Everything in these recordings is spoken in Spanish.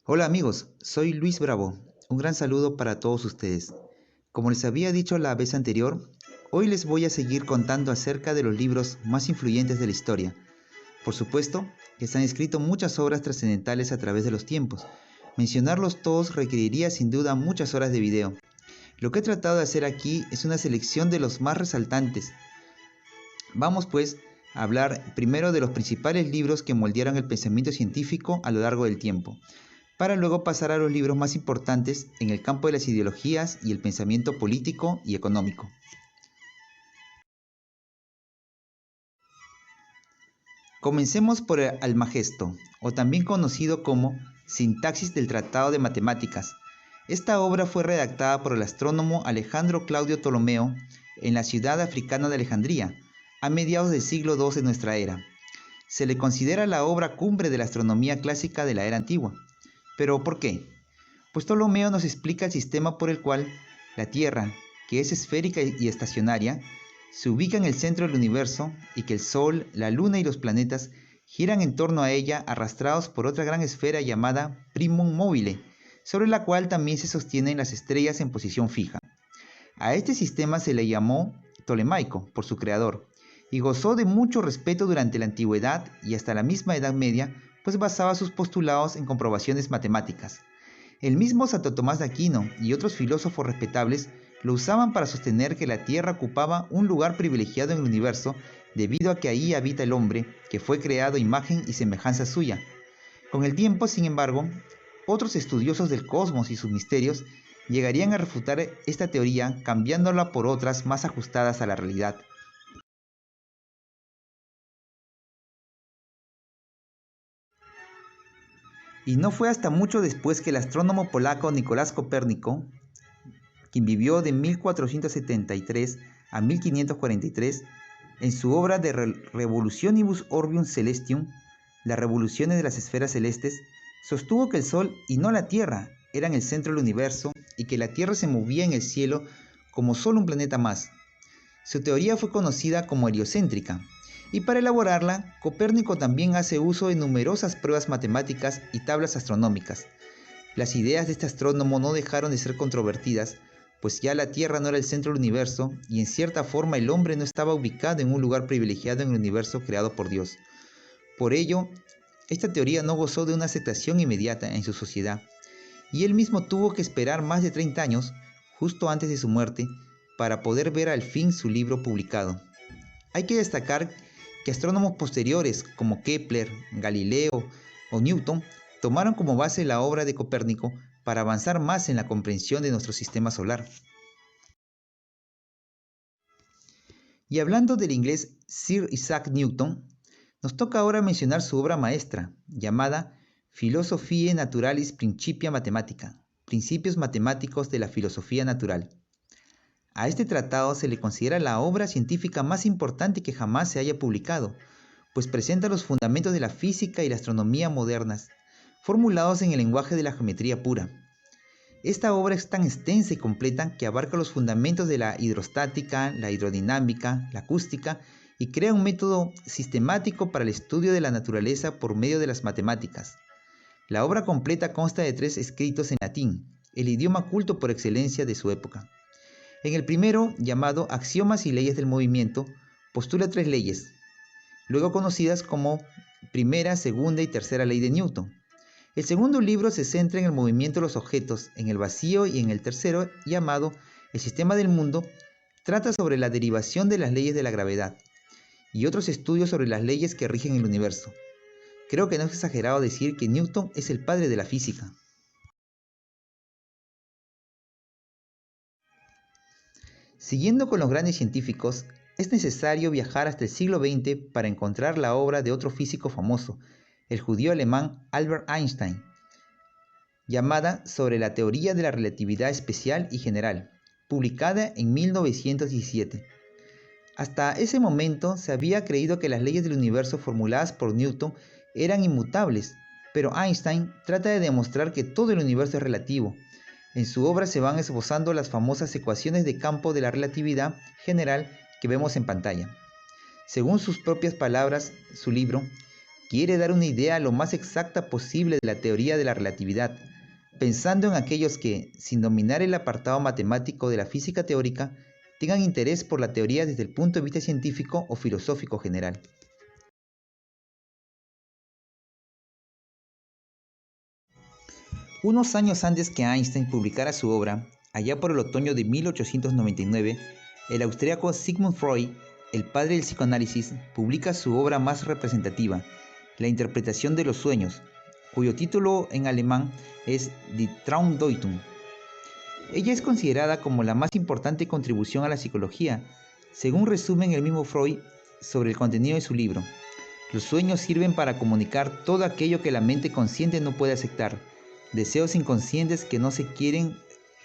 Hola amigos, soy Luis Bravo. Un gran saludo para todos ustedes. Como les había dicho la vez anterior, hoy les voy a seguir contando acerca de los libros más influyentes de la historia. Por supuesto que se han escrito muchas obras trascendentales a través de los tiempos. Mencionarlos todos requeriría sin duda muchas horas de video. Lo que he tratado de hacer aquí es una selección de los más resaltantes. Vamos pues a hablar primero de los principales libros que moldearon el pensamiento científico a lo largo del tiempo, para luego pasar a los libros más importantes en el campo de las ideologías y el pensamiento político y económico. Comencemos por el Almagesto, o también conocido como Sintaxis del Tratado de Matemáticas. Esta obra fue redactada por el astrónomo Alejandro Claudio Ptolomeo en la ciudad africana de Alejandría, a mediados del siglo II de nuestra era. Se le considera la obra cumbre de la astronomía clásica de la era antigua. ¿Pero por qué? Pues Ptolomeo nos explica el sistema por el cual la Tierra, que es esférica y estacionaria, se ubica en el centro del universo y que el Sol, la Luna y los planetas giran en torno a ella arrastrados por otra gran esfera llamada primum mobile, sobre la cual también se sostienen las estrellas en posición fija. A este sistema se le llamó Ptolemaico por su creador y gozó de mucho respeto durante la antigüedad y hasta la misma Edad Media, pues basaba sus postulados en comprobaciones matemáticas. El mismo Santo Tomás de Aquino y otros filósofos respetables lo usaban para sostener que la Tierra ocupaba un lugar privilegiado en el universo debido a que ahí habita el hombre, que fue creado a imagen y semejanza suya. Con el tiempo, sin embargo, otros estudiosos del cosmos y sus misterios llegarían a refutar esta teoría cambiándola por otras más ajustadas a la realidad. Y no fue hasta mucho después que el astrónomo polaco Nicolás Copérnico, quien vivió de 1473 a 1543, en su obra de Revolutionibus Orbium Celestium, las revoluciones de las esferas celestes, sostuvo que el Sol y no la Tierra eran el centro del universo y que la Tierra se movía en el cielo como solo un planeta más. Su teoría fue conocida como heliocéntrica, y para elaborarla, Copérnico también hace uso de numerosas pruebas matemáticas y tablas astronómicas. Las ideas de este astrónomo no dejaron de ser controvertidas, pues ya la Tierra no era el centro del universo y en cierta forma el hombre no estaba ubicado en un lugar privilegiado en el universo creado por Dios. Por ello, esta teoría no gozó de una aceptación inmediata en su sociedad, y él mismo tuvo que esperar más de 30 años, justo antes de su muerte, para poder ver al fin su libro publicado. Hay que destacar que astrónomos posteriores como Kepler, Galileo o Newton tomaron como base la obra de Copérnico para avanzar más en la comprensión de nuestro sistema solar. Y hablando del inglés Sir Isaac Newton, nos toca ahora mencionar su obra maestra, llamada Philosophiae Naturalis Principia Mathematica, Principios Matemáticos de la Filosofía Natural. A este tratado se le considera la obra científica más importante que jamás se haya publicado, pues presenta los fundamentos de la física y la astronomía modernas, formulados en el lenguaje de la geometría pura. Esta obra es tan extensa y completa que abarca los fundamentos de la hidrostática, la hidrodinámica, la acústica y crea un método sistemático para el estudio de la naturaleza por medio de las matemáticas. La obra completa consta de 3 escritos en latín, el idioma culto por excelencia de su época. En el primero, llamado Axiomas y Leyes del Movimiento, postula 3 leyes, luego conocidas como primera, segunda y tercera ley de Newton. El segundo libro se centra en el movimiento de los objetos en el vacío y en el tercero, llamado El Sistema del Mundo, trata sobre la derivación de las leyes de la gravedad y otros estudios sobre las leyes que rigen el universo. Creo que no es exagerado decir que Newton es el padre de la física. Siguiendo con los grandes científicos, es necesario viajar hasta el siglo XX para encontrar la obra de otro físico famoso, el judío alemán Albert Einstein, llamada Sobre la teoría de la relatividad especial y general, publicada en 1917. Hasta ese momento se había creído que las leyes del universo formuladas por Newton eran inmutables, pero Einstein trata de demostrar que todo el universo es relativo. En su obra se van esbozando las famosas ecuaciones de campo de la relatividad general que vemos en pantalla. Según sus propias palabras, su libro, quiere dar una idea lo más exacta posible de la teoría de la relatividad, pensando en aquellos que, sin dominar el apartado matemático de la física teórica, tengan interés por la teoría desde el punto de vista científico o filosófico general. Unos años antes que Einstein publicara su obra, allá por el otoño de 1899, el austríaco Sigmund Freud, el padre del psicoanálisis, publica su obra más representativa, La interpretación de los sueños, cuyo título en alemán es Die Traumdeutung. Ella es considerada como la más importante contribución a la psicología, según resume el mismo Freud sobre el contenido de su libro. Los sueños sirven para comunicar todo aquello que la mente consciente no puede aceptar, deseos inconscientes que no se quieren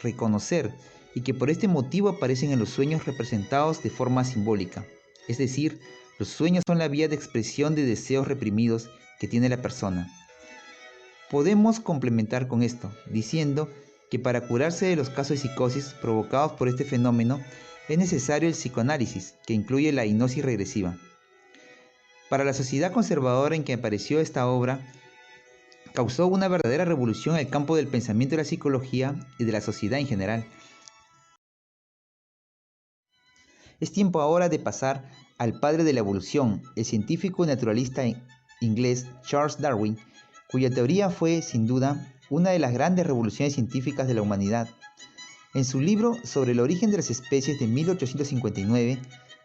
reconocer y que por este motivo aparecen en los sueños representados de forma simbólica. Es decir, los sueños son la vía de expresión de deseos reprimidos que tiene la persona. Podemos complementar con esto, diciendo que para curarse de los casos de psicosis provocados por este fenómeno es necesario el psicoanálisis, que incluye la hipnosis regresiva. Para la sociedad conservadora en que apareció esta obra, causó una verdadera revolución en el campo del pensamiento de la psicología y de la sociedad en general. Es tiempo ahora de pasar al padre de la evolución, el científico y naturalista inglés Charles Darwin, cuya teoría fue, sin duda, una de las grandes revoluciones científicas de la humanidad. En su libro sobre el origen de las especies de 1859,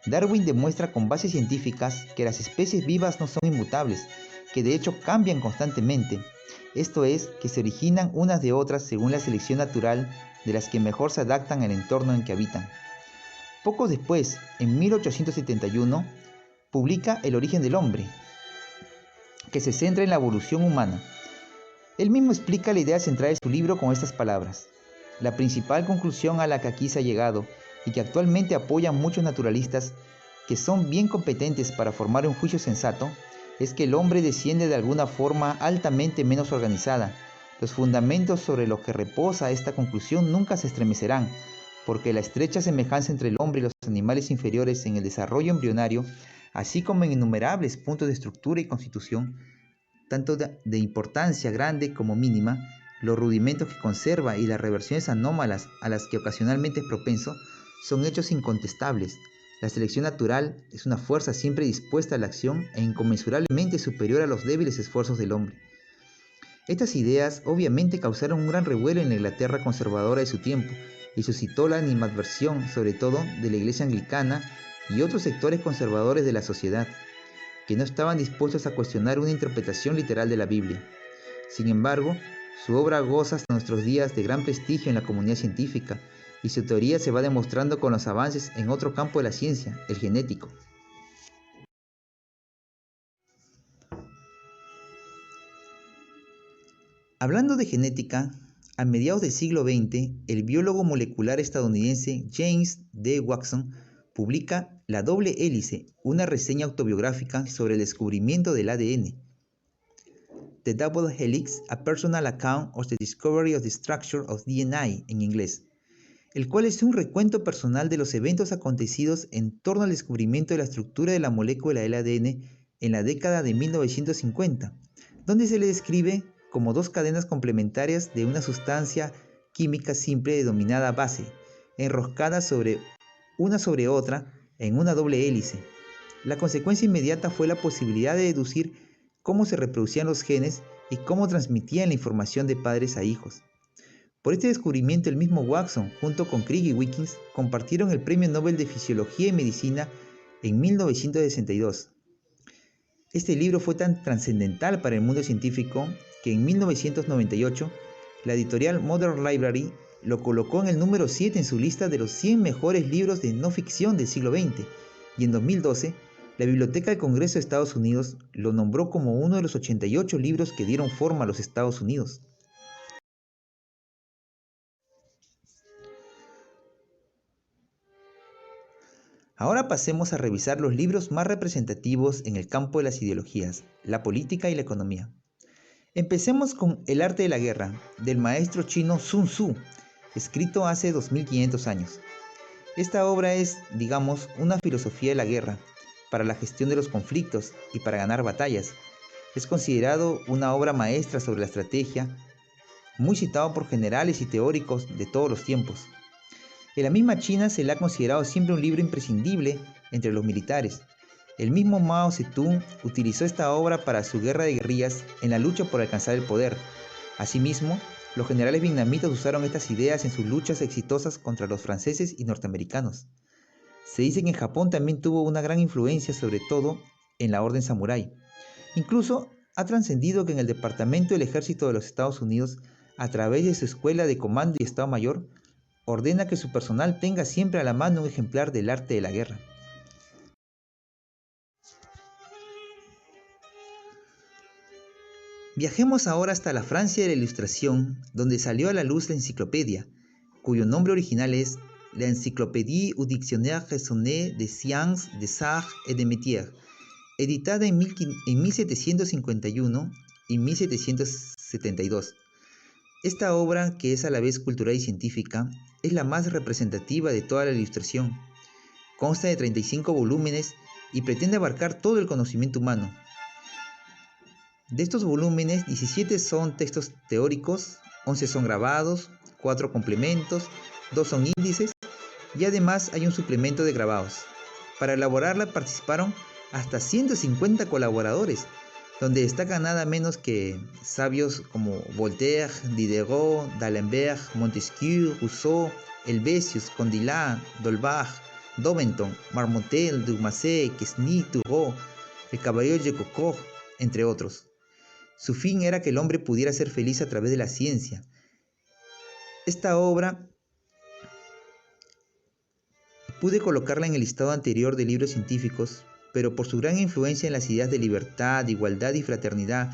Darwin demuestra con bases científicas que las especies vivas no son inmutables, que de hecho cambian constantemente. Esto es, que se originan unas de otras según la selección natural de las que mejor se adaptan al entorno en que habitan. Poco después, en 1871, publica El origen del hombre, que se centra en la evolución humana. Él mismo explica la idea central de su libro con estas palabras: la principal conclusión a la que aquí se ha llegado, y que actualmente apoyan muchos naturalistas que son bien competentes para formar un juicio sensato, es que el hombre desciende de alguna forma altamente menos organizada. Los fundamentos sobre los que reposa esta conclusión nunca se estremecerán, porque la estrecha semejanza entre el hombre y los animales inferiores en el desarrollo embrionario, así como en innumerables puntos de estructura y constitución, tanto de importancia grande como mínima, los rudimentos que conserva y las reversiones anómalas a las que ocasionalmente es propenso, son hechos incontestables. La selección natural es una fuerza siempre dispuesta a la acción e inconmensurablemente superior a los débiles esfuerzos del hombre. Estas ideas obviamente causaron un gran revuelo en la Inglaterra conservadora de su tiempo y suscitó la animadversión, sobre todo, de la Iglesia anglicana y otros sectores conservadores de la sociedad, que no estaban dispuestos a cuestionar una interpretación literal de la Biblia. Sin embargo, su obra goza hasta nuestros días de gran prestigio en la comunidad científica, y su teoría se va demostrando con los avances en otro campo de la ciencia, el genético. Hablando de genética, a mediados del siglo XX, el biólogo molecular estadounidense James D. Watson publica La doble hélice, una reseña autobiográfica sobre el descubrimiento del ADN. The Double Helix, a Personal Account of the Discovery of the Structure of DNA, en inglés, el cual es un recuento personal de los eventos acontecidos en torno al descubrimiento de la estructura de la molécula del ADN en la década de 1950, donde se le describe como dos cadenas complementarias de una sustancia química simple denominada base, enroscadas una sobre otra en una doble hélice. La consecuencia inmediata fue la posibilidad de deducir cómo se reproducían los genes y cómo transmitían la información de padres a hijos. Por este descubrimiento, el mismo Watson, junto con Crick y Wilkins, compartieron el Premio Nobel de Fisiología y Medicina en 1962. Este libro fue tan trascendental para el mundo científico que en 1998 la editorial Modern Library lo colocó en el número 7 en su lista de los 100 mejores libros de no ficción del siglo XX, y en 2012 la Biblioteca del Congreso de Estados Unidos lo nombró como uno de los 88 libros que dieron forma a los Estados Unidos. Ahora pasemos a revisar los libros más representativos en el campo de las ideologías, la política y la economía. Empecemos con El arte de la guerra, del maestro chino Sun Tzu, escrito hace 2500 años. Esta obra es, digamos, una filosofía de la guerra, para la gestión de los conflictos y para ganar batallas, Es considerado una obra maestra sobre la estrategia, muy citado por generales y teóricos de todos los tiempos. En la misma China se le ha considerado siempre un libro imprescindible entre los militares. El mismo Mao Zedong utilizó esta obra para su guerra de guerrillas en la lucha por alcanzar el poder. Asimismo, los generales vietnamitas usaron estas ideas en sus luchas exitosas contra los franceses y norteamericanos. Se dice que en Japón también tuvo una gran influencia, sobre todo en la orden samurái. Incluso ha trascendido que en el Departamento del Ejército de los Estados Unidos, a través de su Escuela de Comando y Estado Mayor, ordena que su personal tenga siempre a la mano un ejemplar del arte de la guerra. Viajemos ahora hasta la Francia de la Ilustración, donde salió a la luz la enciclopedia, cuyo nombre original es la Encyclopédie ou Dictionnaire raisonné des sciences, des arts et des métiers, editada en 1751 y 1772. Esta obra, que es a la vez cultural y científica, es la más representativa de toda la Ilustración. Consta de 35 volúmenes y pretende abarcar todo el conocimiento humano. De estos volúmenes, 17 son textos teóricos, 11 son grabados, 4 complementos, 2 son índices y además hay un suplemento de grabados. Para elaborarla participaron hasta 150 colaboradores, donde destacan nada menos que sabios como Voltaire, Diderot, D'Alembert, Montesquieu, Rousseau, Helvétius, Condillac, d'Holbach, Daubenton, Marmontel, Dumaset, Quesnay, Turgot, el caballero de Coquot, entre otros. Su fin era que el hombre pudiera ser feliz a través de la ciencia. Esta obra pude colocarla en el listado anterior de libros científicos, pero por su gran influencia en las ideas de libertad, igualdad y fraternidad,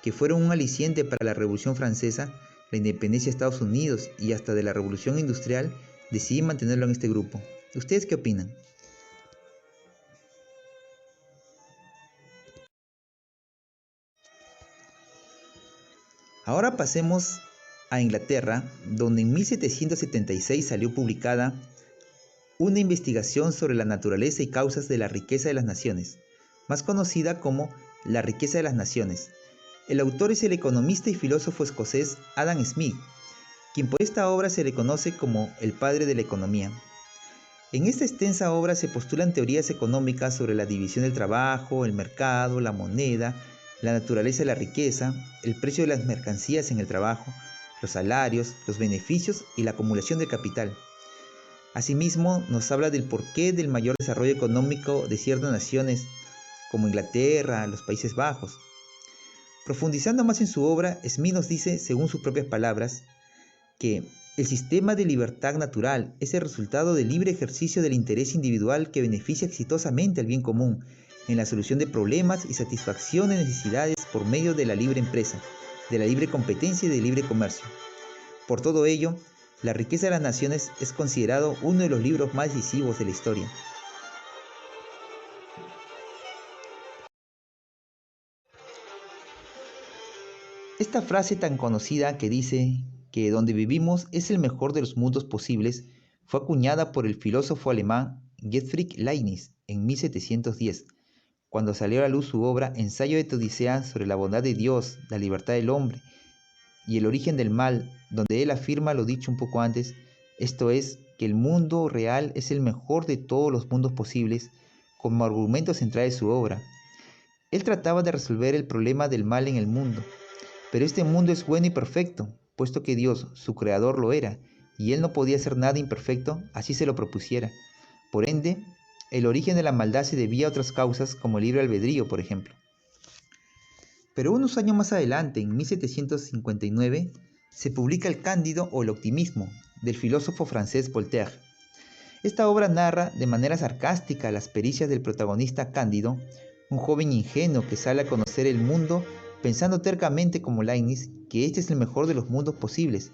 que fueron un aliciente para la Revolución Francesa, la independencia de Estados Unidos y hasta de la Revolución Industrial, decidí mantenerlo en este grupo. ¿Ustedes qué opinan? Ahora pasemos a Inglaterra, donde en 1776 salió publicada una investigación sobre la naturaleza y causas de la riqueza de las naciones, más conocida como La riqueza de las naciones. El autor es el economista y filósofo escocés Adam Smith, quien por esta obra se le conoce como el padre de la economía. En esta extensa obra se postulan teorías económicas sobre la división del trabajo, el mercado, la moneda, la naturaleza de la riqueza, el precio de las mercancías en el trabajo, los salarios, los beneficios y la acumulación de capital. Asimismo, nos habla del porqué del mayor desarrollo económico de ciertas naciones, como Inglaterra, los Países Bajos. Profundizando más en su obra, Smith nos dice, según sus propias palabras, que el sistema de libertad natural es el resultado del libre ejercicio del interés individual que beneficia exitosamente al bien común en la solución de problemas y satisfacción de necesidades por medio de la libre empresa, de la libre competencia y del libre comercio. Por todo ello, La riqueza de las naciones es considerado uno de los libros más decisivos de la historia. Esta frase tan conocida que dice que donde vivimos es el mejor de los mundos posibles fue acuñada por el filósofo alemán Gottfried Leibniz en 1710, cuando salió a la luz su obra Ensayo de Teodicea sobre la bondad de Dios, la libertad del hombre y el origen del mal, donde él afirma lo dicho un poco antes, esto es, que el mundo real es el mejor de todos los mundos posibles, como argumento central de su obra. Él trataba de resolver el problema del mal en el mundo, pero este mundo es bueno y perfecto, puesto que Dios, su creador, lo era, y él no podía hacer nada imperfecto, así se lo propusiera. Por ende, el origen de la maldad se debía a otras causas, como el libre albedrío, por ejemplo. Pero unos años más adelante, en 1759, se publica El Cándido o el Optimismo, del filósofo francés Voltaire. Esta obra narra de manera sarcástica las pericias del protagonista Cándido, un joven ingenuo que sale a conocer el mundo pensando tercamente como Leibniz que este es el mejor de los mundos posibles,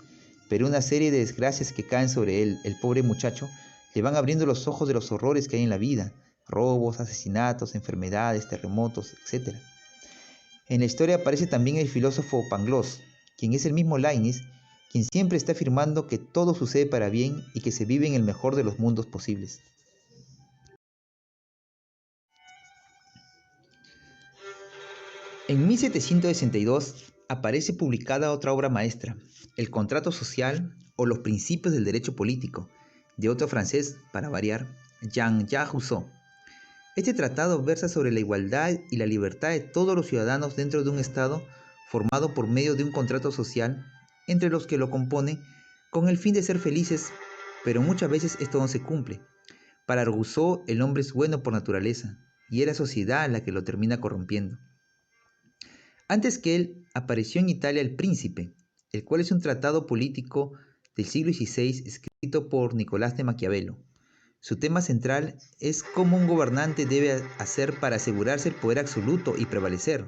pero una serie de desgracias que caen sobre él, el pobre muchacho, le van abriendo los ojos de los horrores que hay en la vida, robos, asesinatos, enfermedades, terremotos, etc. En la historia aparece también el filósofo Pangloss, quien es el mismo Leibniz, quien siempre está afirmando que todo sucede para bien y que se vive en el mejor de los mundos posibles. En 1762 aparece publicada otra obra maestra, El contrato social o los principios del derecho político, de otro francés, para variar, Jean-Jacques Rousseau. Este tratado versa sobre la igualdad y la libertad de todos los ciudadanos dentro de un Estado formado por medio de un contrato social entre los que lo componen con el fin de ser felices, pero muchas veces esto no se cumple. Para Rousseau el hombre es bueno por naturaleza y es la sociedad la que lo termina corrompiendo. Antes que él apareció en Italia El Príncipe, el cual es un tratado político del siglo XVI escrito por Nicolás de Maquiavelo. Su tema central es cómo un gobernante debe hacer para asegurarse el poder absoluto y prevalecer.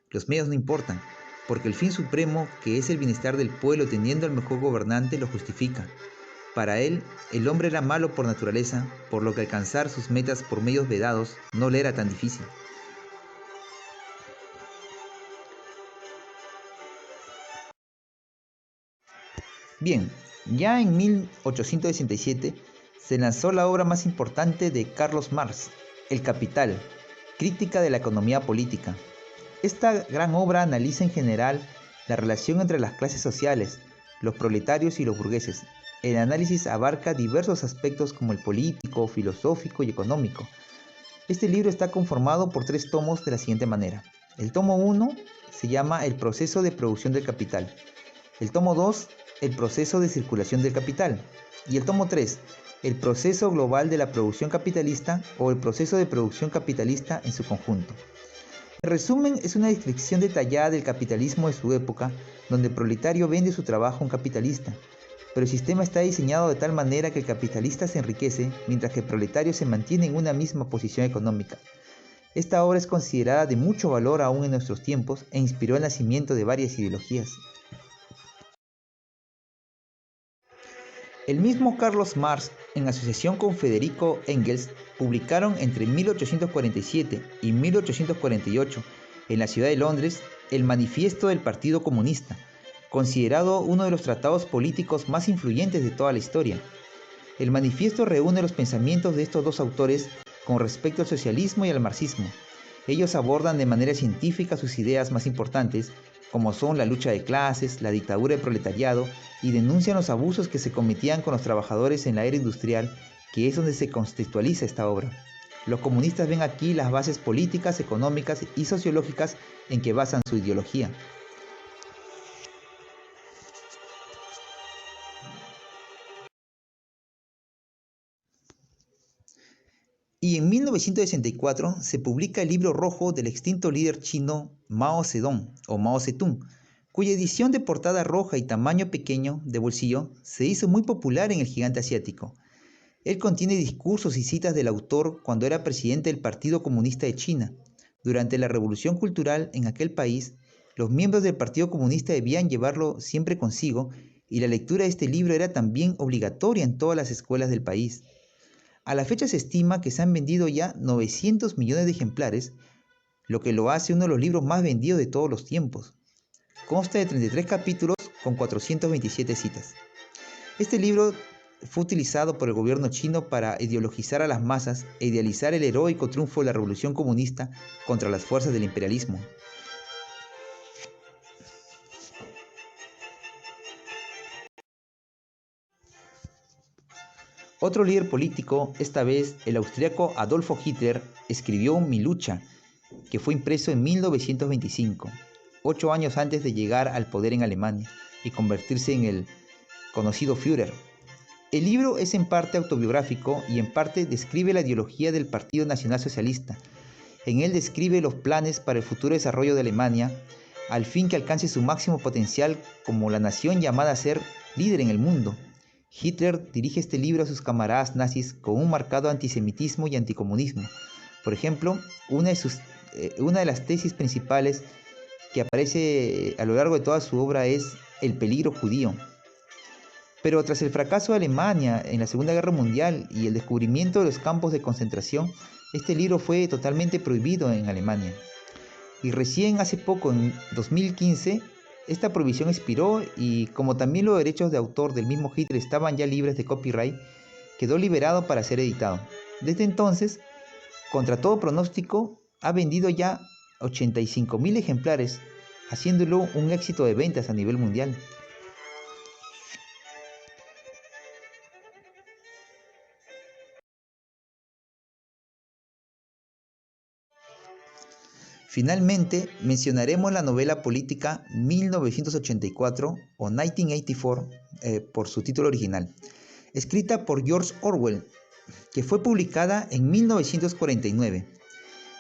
Los medios no importan, porque el fin supremo, que es el bienestar del pueblo teniendo al mejor gobernante, lo justifica. Para él, el hombre era malo por naturaleza, por lo que alcanzar sus metas por medios vedados no le era tan difícil. Bien, ya en 1867 se lanzó la obra más importante de Carlos Marx, El Capital, crítica de la economía política. Esta gran obra analiza en general la relación entre las clases sociales, los proletarios y los burgueses. El análisis abarca diversos aspectos como el político, filosófico y económico. Este libro está conformado por 3 tomos de la siguiente manera. El tomo 1 se llama El proceso de producción del capital. El tomo 2, el proceso de circulación del capital. Y el tomo 3, el proceso global de la producción capitalista o el proceso de producción capitalista en su conjunto. En resumen, es una descripción detallada del capitalismo de su época, donde el proletario vende su trabajo a un capitalista, pero el sistema está diseñado de tal manera que el capitalista se enriquece, mientras que el proletario se mantiene en una misma posición económica. Esta obra es considerada de mucho valor aún en nuestros tiempos e inspiró el nacimiento de varias ideologías. El mismo Carlos Marx, en asociación con Federico Engels, publicaron entre 1847 y 1848 en la ciudad de Londres el Manifiesto del Partido Comunista, considerado uno de los tratados políticos más influyentes de toda la historia. El manifiesto reúne los pensamientos de estos 2 autores con respecto al socialismo y al marxismo. Ellos abordan de manera científica sus ideas más importantes, como son la lucha de clases, la dictadura del proletariado, y denuncian los abusos que se cometían con los trabajadores en la era industrial, que es donde se contextualiza esta obra. Los comunistas ven aquí las bases políticas, económicas y sociológicas en que basan su ideología. Y en 1964 se publica el libro rojo del extinto líder chino Mao Zedong o Mao Zedong, cuya edición de portada roja y tamaño pequeño de bolsillo se hizo muy popular en el gigante asiático. Él contiene discursos y citas del autor cuando era presidente del Partido Comunista de China. Durante la Revolución Cultural en aquel país, los miembros del Partido Comunista debían llevarlo siempre consigo y la lectura de este libro era también obligatoria en todas las escuelas del país. A la fecha se estima que se han vendido ya 900 millones de ejemplares, lo que lo hace uno de los libros más vendidos de todos los tiempos. Consta de 33 capítulos con 427 citas. Este libro fue utilizado por el gobierno chino para ideologizar a las masas e idealizar el heroico triunfo de la revolución comunista contra las fuerzas del imperialismo. Otro líder político, esta vez el austríaco Adolfo Hitler, escribió Mi lucha, que fue impreso en 1925, 8 años antes de llegar al poder en Alemania y convertirse en el conocido Führer. El libro es en parte autobiográfico y en parte describe la ideología del Partido Nacional Socialista. En él describe los planes para el futuro desarrollo de Alemania, al fin que alcance su máximo potencial como la nación llamada a ser líder en el mundo. Hitler dirige este libro a sus camaradas nazis con un marcado antisemitismo y anticomunismo. Por ejemplo, una de las tesis principales que aparece a lo largo de toda su obra es el peligro judío. Pero tras el fracaso de Alemania en la Segunda Guerra Mundial y el descubrimiento de los campos de concentración, este libro fue totalmente prohibido en Alemania. Y recién hace poco, en 2015, esta prohibición expiró y como también los derechos de autor del mismo Hitler estaban ya libres de copyright, quedó liberado para ser editado. Desde entonces, contra todo pronóstico, ha vendido ya 85.000 ejemplares, haciéndolo un éxito de ventas a nivel mundial. Finalmente, mencionaremos la novela política 1984 o 1984 por su título original, escrita por George Orwell, que fue publicada en 1949.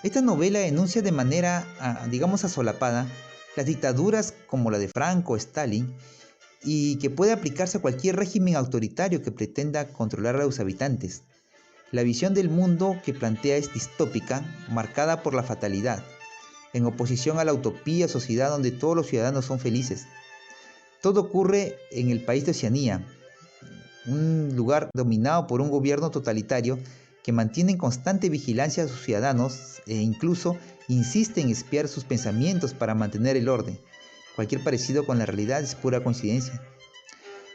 Esta novela enuncia de manera, digamos, asolapada las dictaduras como la de Franco o Stalin y que puede aplicarse a cualquier régimen autoritario que pretenda controlar a los habitantes. La visión del mundo que plantea es distópica, marcada por la fatalidad, en oposición a la utopía sociedad donde todos los ciudadanos son felices. Todo ocurre en el país de Oceanía, un lugar dominado por un gobierno totalitario que mantiene en constante vigilancia a sus ciudadanos e incluso insiste en espiar sus pensamientos para mantener el orden. Cualquier parecido con la realidad es pura coincidencia.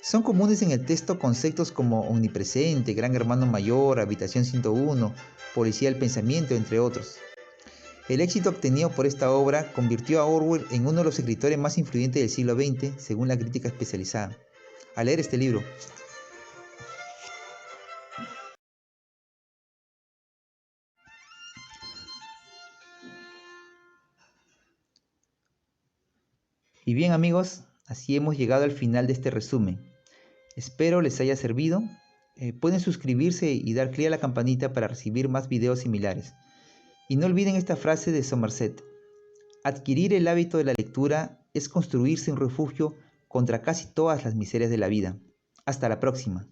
Son comunes en el texto conceptos como omnipresente, gran hermano mayor, habitación 101, policía del pensamiento, entre otros. El éxito obtenido por esta obra convirtió a Orwell en uno de los escritores más influyentes del siglo XX, según la crítica especializada. Al leer este libro, y bien amigos, así hemos llegado al final de este resumen. Espero les haya servido. Pueden suscribirse y dar clic a la campanita para recibir más videos similares. Y no olviden esta frase de Somerset: adquirir el hábito de la lectura es construirse un refugio contra casi todas las miserias de la vida. Hasta la próxima.